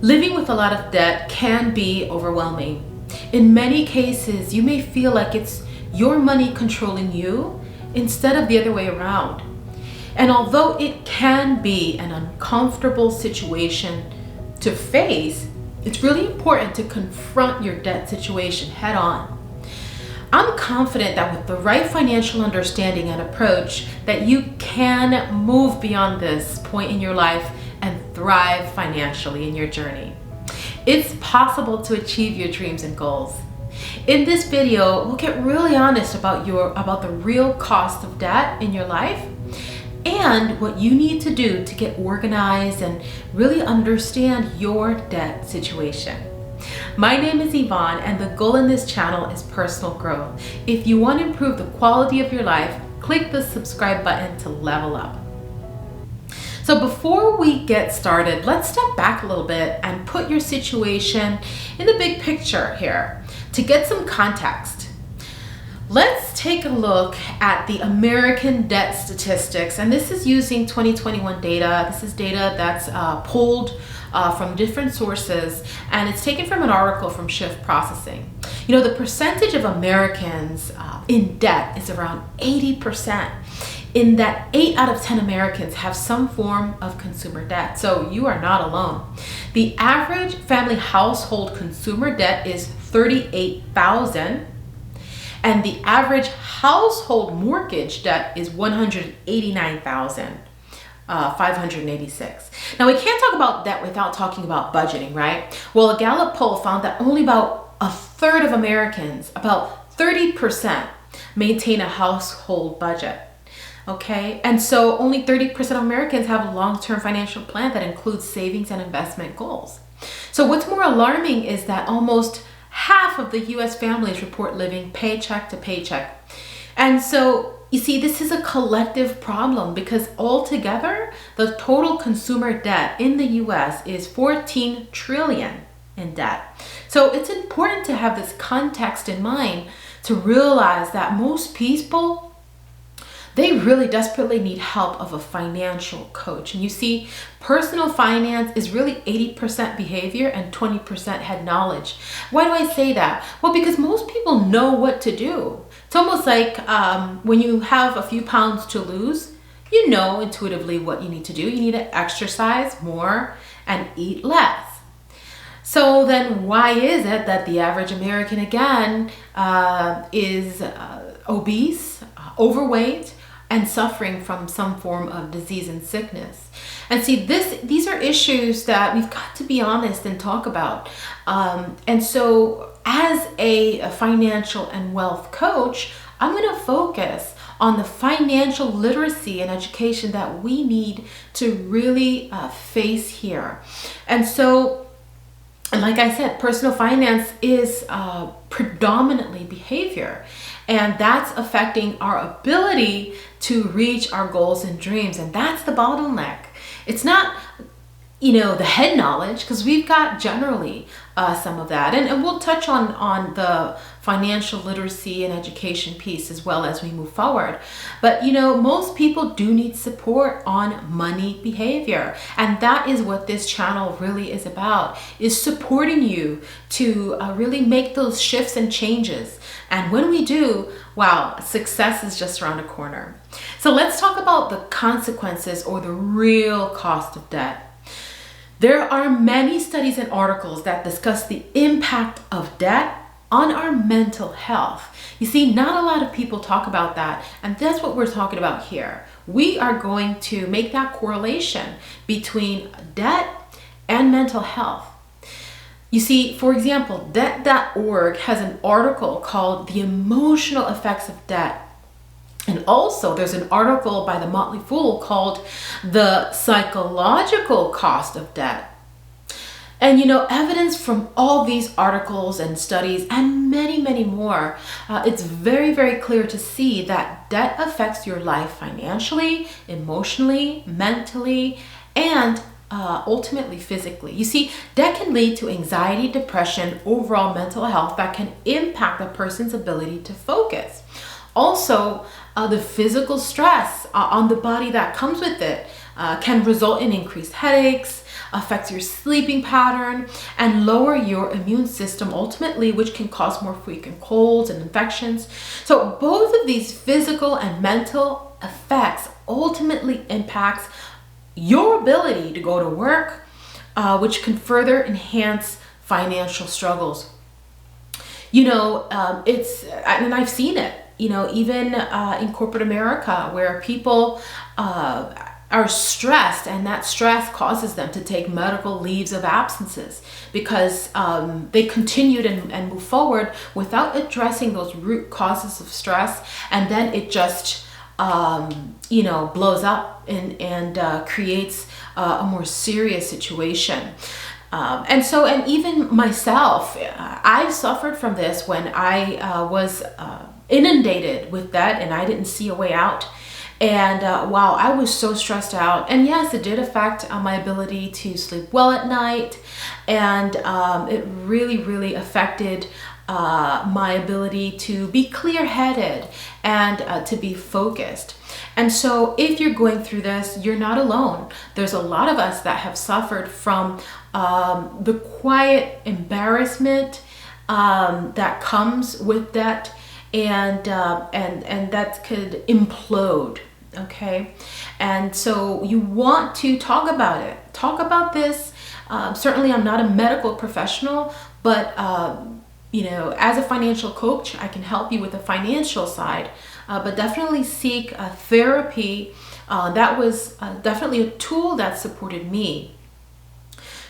Living with a lot of debt can be overwhelming. In many cases, you may feel like it's your money controlling you instead of the other way around. And although it can be an uncomfortable situation to face, it's really important to confront your debt situation head on. I'm confident that with the right financial understanding and approach, that you can move beyond this point in your life and thrive financially in your journey. It's possible to achieve your dreams and goals. In this video, we'll get really honest about the real cost of debt in your life and what you need to do to get organized and really understand your debt situation. My name is Yvonne, and the goal in this channel is personal growth. If you want to improve the quality of your life, click the subscribe button to level up. So before we get started, let's step back a little bit and put your situation in the big picture here to get some context. Let's take a look at the American debt statistics, and this is using 2021 data. This is data that's pulled from different sources, and it's taken from an article from Shift Processing. You know, the percentage of Americans in debt is around 80%. In that 8 out of 10 Americans have some form of consumer debt. So you are not alone. The average family household consumer debt is $38,000, and the average household mortgage debt is $189,586. Now, we can't talk about debt without talking about budgeting, right? Well, a Gallup poll found that only about a third of Americans, about 30%, maintain a household budget. Okay, and so only 30% of Americans have a long-term financial plan that includes savings and investment goals. So what's more alarming is that almost half of the US families report living paycheck to paycheck. And so you see, this is a collective problem because altogether, the total consumer debt in the US is 14 trillion in debt. So it's important to have this context in mind to realize that most people, they really desperately need help of a financial coach. And you see, personal finance is really 80% behavior and 20% head knowledge. Why do I say that? Well, because most people know what to do. It's almost like when you have a few pounds to lose, you know intuitively what you need to do. You need to exercise more and eat less. So then why is it that the average American, again, is obese, overweight, and suffering from some form of disease and sickness? And see, these are issues that we've got to be honest and talk about. And so as a financial and wealth coach, I'm going to focus on the financial literacy and education that we need to really face here. And so, like I said, personal finance is predominantly behavior, and that's affecting our ability to reach our goals and dreams. And that's the bottleneck. It's not, the head knowledge, because we've got generally some of that. And we'll touch on the financial literacy and education piece as well as we move forward. But, most people do need support on money behavior. And that is what this channel really is about, is supporting you to really make those shifts and changes. And when we do, wow, success is just around the corner. So let's talk about the consequences or the real cost of debt. There are many studies and articles that discuss the impact of debt on our mental health. You see, not a lot of people talk about that, and that's what we're talking about here. We are going to make that correlation between debt and mental health. You see, for example, debt.org has an article called The Emotional Effects of Debt. And also there's an article by the Motley Fool called The Psychological Cost of Debt. And evidence from all these articles and studies and many, many more, it's very, very clear to see that debt affects your life financially, emotionally, mentally, and ultimately physically. You see, debt can lead to anxiety, depression, overall mental health that can impact a person's ability to focus. Also, the physical stress on the body that comes with it can result in increased headaches, affects your sleeping pattern, and lower your immune system ultimately, which can cause more frequent colds and infections. So both of these physical and mental effects ultimately impacts your ability to go to work, which can further enhance financial struggles. And I've seen it, even in corporate America, where people are stressed, and that stress causes them to take medical leaves of absences because they continued and moved forward without addressing those root causes of stress, and then it just blows up and creates a more serious situation. And even myself, I've suffered from this when I was inundated with debt and I didn't see a way out. And wow, I was so stressed out. And yes, it did affect my ability to sleep well at night. And it really, really affected my ability to be clear-headed and to be focused. And so if you're going through this, you're not alone. There's a lot of us that have suffered from the quiet embarrassment that comes with that, and that could implode. Okay, and so you want to talk about it. Talk about this. Certainly, I'm not a medical professional, but as a financial coach, I can help you with the financial side. But definitely seek therapy. That was definitely a tool that supported me.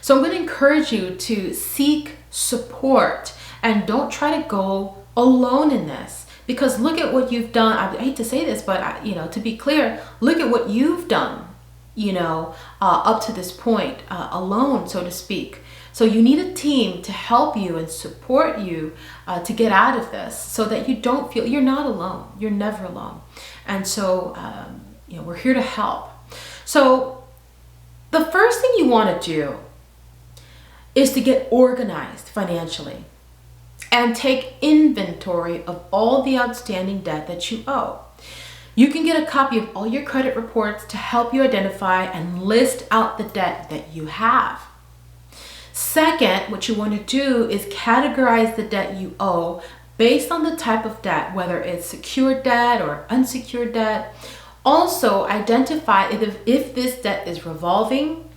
So I'm going to encourage you to seek support and don't try to go alone in this, because look at what you've done. I hate to say this, but to be clear, look at what you've done, up to this point, alone, so to speak. So you need a team to help you and support you to get out of this, so that you don't feel you're not alone. You're never alone. And so, we're here to help. So the first thing you want to do is to get organized financially and take inventory of all the outstanding debt that you owe. You can get a copy of all your credit reports to help you identify and list out the debt that you have. Second, what you want to do is categorize the debt you owe based on the type of debt, whether it's secured debt or unsecured debt. Also, identify if this debt is revolving,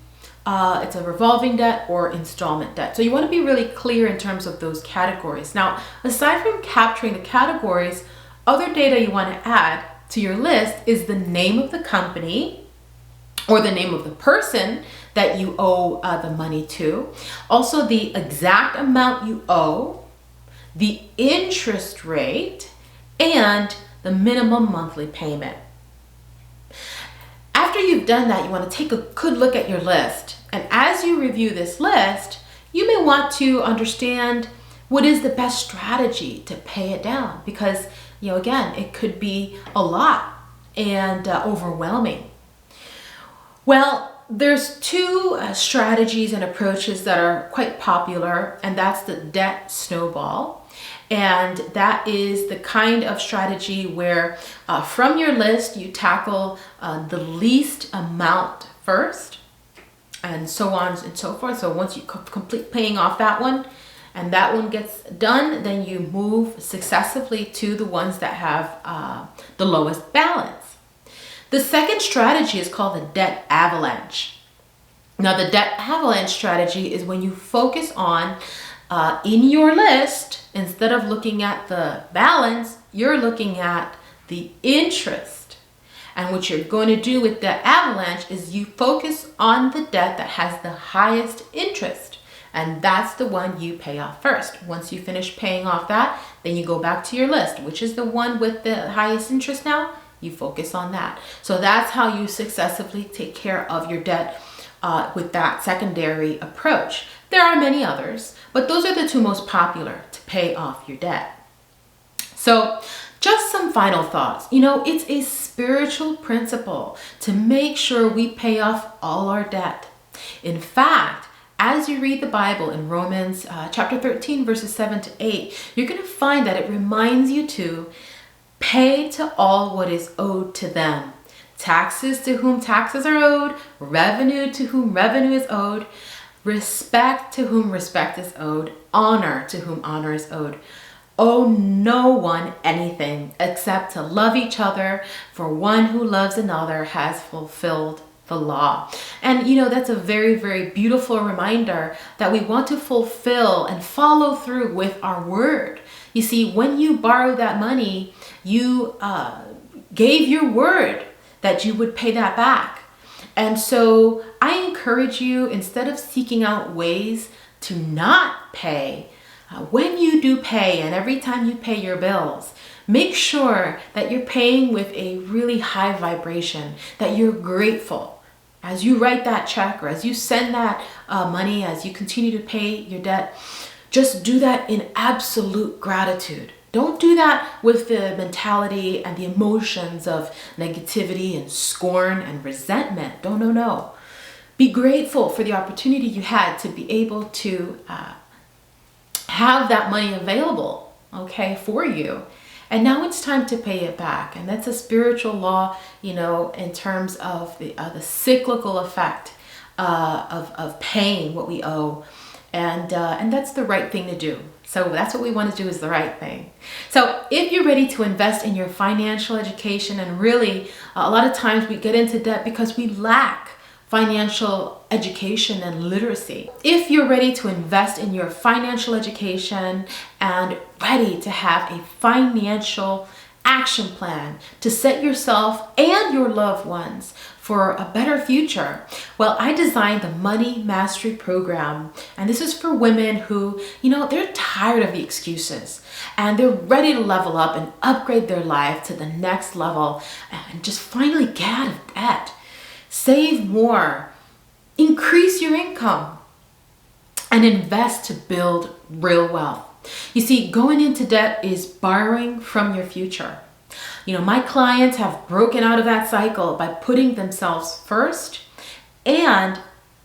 it's a revolving debt or installment debt. So you want to be really clear in terms of those categories. Now, aside from capturing the categories, other data you want to add to your list is the name of the company or the name of the person that you owe the money to. Also, the exact amount you owe, the interest rate, and the minimum monthly payment. After you've done that, you want to take a good look at your list. And as you review this list, you may want to understand what is the best strategy to pay it down, because, again, it could be a lot and overwhelming. Well, there's two strategies and approaches that are quite popular, and that's the debt snowball. And that is the kind of strategy where from your list, you tackle the least amount first, and so on and so forth. So once you complete paying off that one, and that one gets done, then you move successively to the ones that have the lowest balance. The second strategy is called the debt avalanche. Now, the debt avalanche strategy is when you focus on, in your list, instead of looking at the balance, you're looking at the interest. And what you're going to do with debt avalanche is you focus on the debt that has the highest interest. And that's the one you pay off first. Once you finish paying off that, then you go back to your list. Which is the one with the highest interest now? You focus on that. So that's how you successfully take care of your debt with that secondary approach. There are many others, but those are the two most popular to pay off your debt. So just some final thoughts. It's a spiritual principle to make sure we pay off all our debt. In fact, as you read the Bible in Romans chapter 13, verses 7 to 8, you're going to find that it reminds you to pay to all what is owed to them. Taxes to whom taxes are owed, revenue to whom revenue is owed, respect to whom respect is owed, honor to whom honor is owed. Owe no one anything except to love each other, for one who loves another has fulfilled the law. And that's a very, very beautiful reminder that we want to fulfill and follow through with our word. You see, when you borrowed that money, you gave your word that you would pay that back. And so I encourage you, instead of seeking out ways to not pay, when you do pay and every time you pay your bills, make sure that you're paying with a really high vibration, that you're grateful. As you write that check or as you send that money, as you continue to pay your debt, just do that in absolute gratitude. Don't do that with the mentality and the emotions of negativity and scorn and resentment. No. Be grateful for the opportunity you had to be able to have that money available, for you. And now it's time to pay it back. And that's a spiritual law, in terms of the cyclical effect of paying what we owe. And that's the right thing to do. So that's what we want to do, is the right thing. So if you're ready to invest in your financial education, and really a lot of times we get into debt because we lack financial education and literacy. If you're ready to invest in your financial education and ready to have a financial action plan to set yourself and your loved ones for a better future, well, I designed the Money Mastery Program. And this is for women who, they're tired of the excuses and they're ready to level up and upgrade their life to the next level and just finally get out of debt. Save more, increase your income, and invest to build real wealth. You see, going into debt is borrowing from your future. My clients have broken out of that cycle by putting themselves first and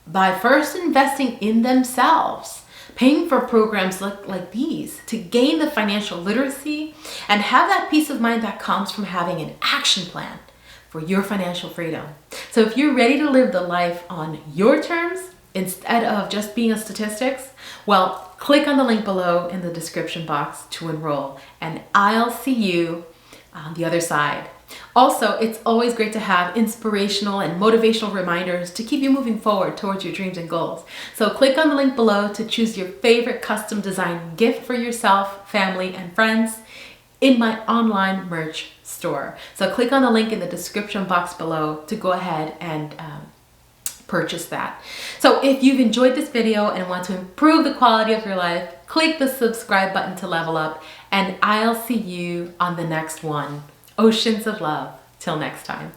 by first investing in themselves, paying for programs like these to gain the financial literacy and have that peace of mind that comes from having an action plan for your financial freedom. So if you're ready to live the life on your terms instead of just being a statistics, well, click on the link below in the description box to enroll, and I'll see you on the other side. Also, it's always great to have inspirational and motivational reminders to keep you moving forward towards your dreams and goals. So click on the link below to choose your favorite custom design gift for yourself, family, and friends in my online merch store. So click on the link in the description box below to go ahead and purchase that. So if you've enjoyed this video and want to improve the quality of your life, click the subscribe button to level up, and I'll see you on the next one. Oceans of love. Till next time.